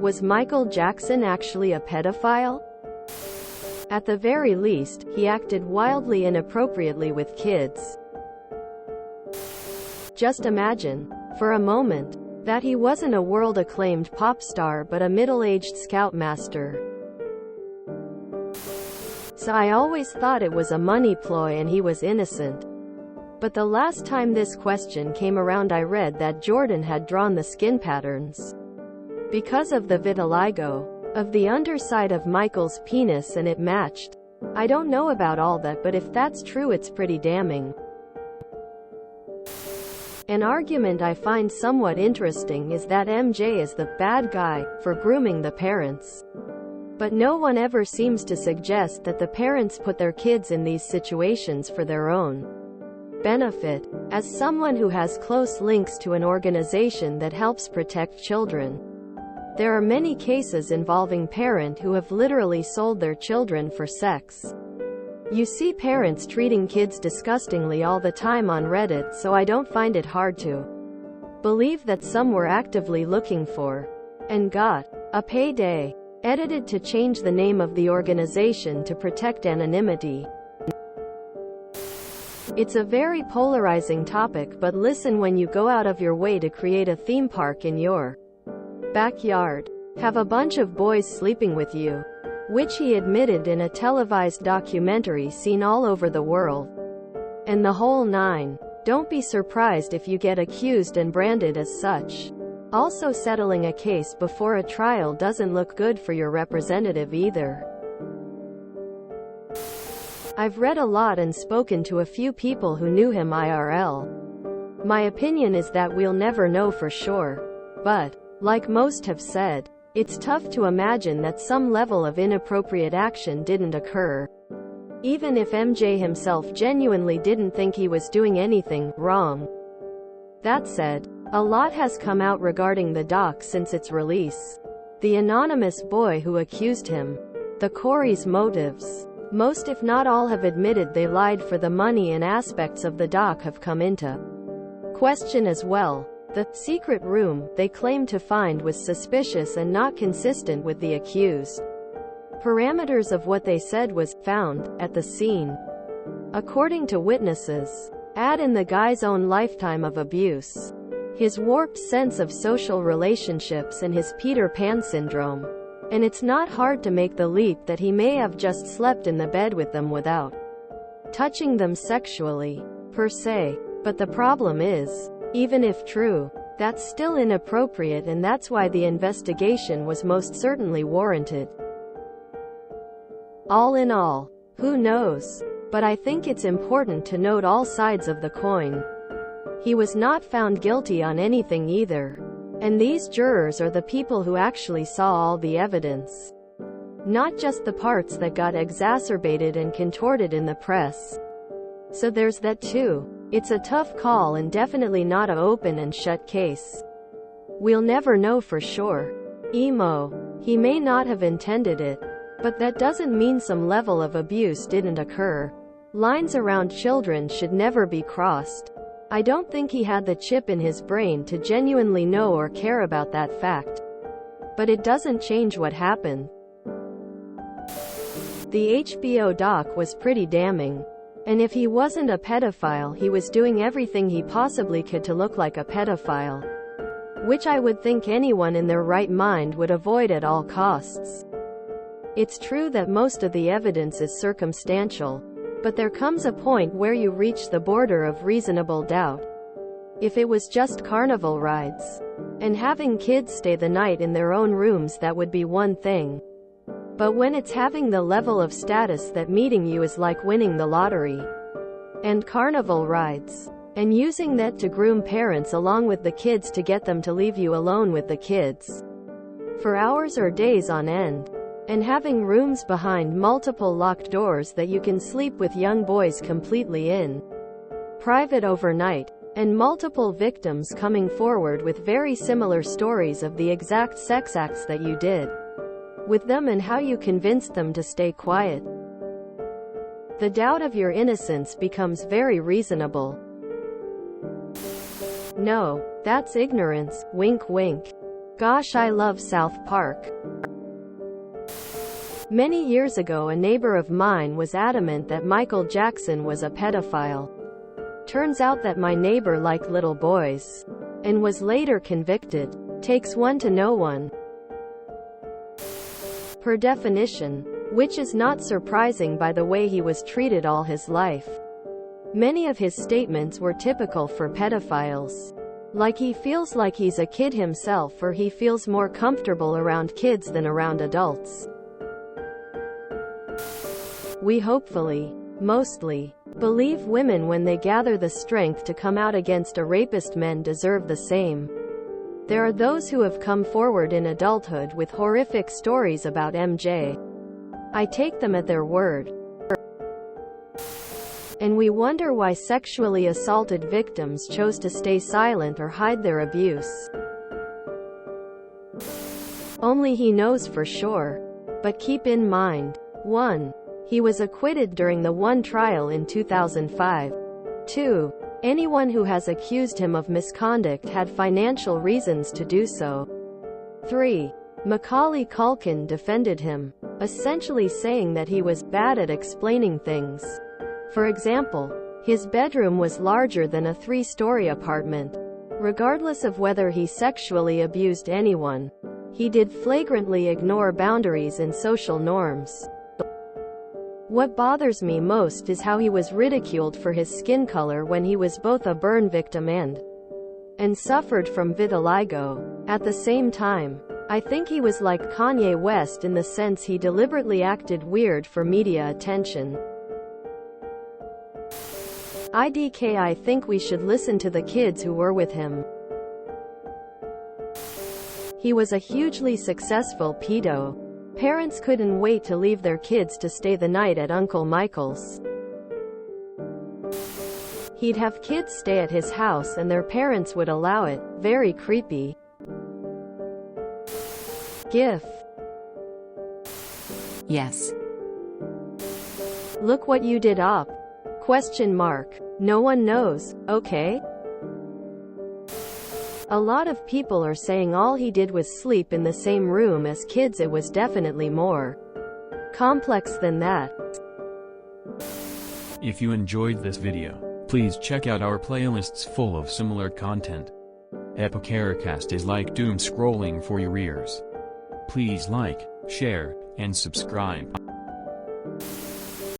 Was Michael Jackson actually a pedophile? At the very least, he acted wildly inappropriately with kids. Just imagine, for a moment, that he wasn't a world-acclaimed pop star but a middle-aged scoutmaster. So I always thought it was a money ploy and he was innocent. But the last time this question came around I read that Jordan had drawn the skin patterns because of the vitiligo of the underside of Michael's penis and it matched. I don't know about all that, but if that's true it's pretty damning. An argument I find somewhat interesting is that MJ is the bad guy for grooming the parents. But no one ever seems to suggest that the parents put their kids in these situations for their own benefit. As someone who has close links to an organization that helps protect children, there are many cases involving parents who have literally sold their children for sex. You see parents treating kids disgustingly all the time on Reddit, so I don't find it hard to believe that some were actively looking for, and got, a payday. Edited to change the name of the organization to protect anonymity. It's a very polarizing topic, but listen, when you go out of your way to create a theme park in your backyard, have a bunch of boys sleeping with you, which he admitted in a televised documentary seen all over the world, and the whole nine, don't be surprised if you get accused and branded as such. Also, settling a case before a trial doesn't look good for your representative either. I've read a lot and spoken to a few people who knew him IRL. My opinion is that we'll never know for sure. But, like most have said, it's tough to imagine that some level of inappropriate action didn't occur. Even if MJ himself genuinely didn't think he was doing anything wrong. That said, a lot has come out regarding the doc since its release. The anonymous boy who accused him, the Corey's motives. Most if not all have admitted they lied for the money, and aspects of the doc have come into question as well. The secret room they claimed to find was suspicious and not consistent with the accused parameters of what they said was found at the scene. According to witnesses, add in the guy's own lifetime of abuse, his warped sense of social relationships, and his Peter Pan syndrome, and it's not hard to make the leap that he may have just slept in the bed with them without touching them sexually, per se. But the problem is, even if true, that's still inappropriate, and that's why the investigation was most certainly warranted. All in all, who knows? But I think it's important to note all sides of the coin. He was not found guilty on anything either. And these jurors are the people who actually saw all the evidence. Not just the parts that got exacerbated and contorted in the press. So there's that too. It's a tough call and definitely not an open and shut case. We'll never know for sure. Emo. He may not have intended it. But that doesn't mean some level of abuse didn't occur. Lines around children should never be crossed. I don't think he had the chip in his brain to genuinely know or care about that fact. But it doesn't change what happened. The HBO doc was pretty damning. And if he wasn't a pedophile, he was doing everything he possibly could to look like a pedophile, which I would think anyone in their right mind would avoid at all costs. It's true that most of the evidence is circumstantial, but there comes a point where you reach the border of reasonable doubt. If it was just carnival rides and having kids stay the night in their own rooms, that would be one thing. But when it's having the level of status that meeting you is like winning the lottery, and carnival rides, and using that to groom parents along with the kids to get them to leave you alone with the kids for hours or days on end, and having rooms behind multiple locked doors that you can sleep with young boys completely in private overnight, and multiple victims coming forward with very similar stories of the exact sex acts that you did with them and how you convinced them to stay quiet, the doubt of your innocence becomes very reasonable. No, that's ignorance, wink wink. Gosh, I love South Park. Many years ago, a neighbor of mine was adamant that Michael Jackson was a pedophile. Turns out that my neighbor liked little boys, and was later convicted. Takes one to know one. Per definition. Which is not surprising by the way he was treated all his life. Many of his statements were typical for pedophiles. Like he feels like he's a kid himself, or he feels more comfortable around kids than around adults. We hopefully, mostly, believe women when they gather the strength to come out against a rapist. Men deserve the same. There are those who have come forward in adulthood with horrific stories about MJ. I take them at their word. And we wonder why sexually assaulted victims chose to stay silent or hide their abuse. Only he knows for sure. But keep in mind, 1. He was acquitted during the one trial in 2005. 2. Anyone who has accused him of misconduct had financial reasons to do so. 3. Macaulay Culkin defended him, essentially saying that he was bad at explaining things. For example, his bedroom was larger than a 3-story apartment. Regardless of whether he sexually abused anyone, he did flagrantly ignore boundaries and social norms. What bothers me most is how he was ridiculed for his skin color when he was both a burn victim and suffered from vitiligo. At the same time, I think he was like Kanye West in the sense he deliberately acted weird for media attention. I think we should listen to the kids who were with him. He was a hugely successful pedo. Parents couldn't wait to leave their kids to stay the night at Uncle Michael's. He'd have kids stay at his house and their parents would allow it. Very creepy. GIF. Yes. Look what you did up. Question mark. No one knows, okay? A lot of people are saying all he did was sleep in the same room as kids. It was definitely more complex than that. If you enjoyed this video, please check out our playlists full of similar content. TooAfraidToAsk is like doom scrolling for your ears. Please like, share, and subscribe.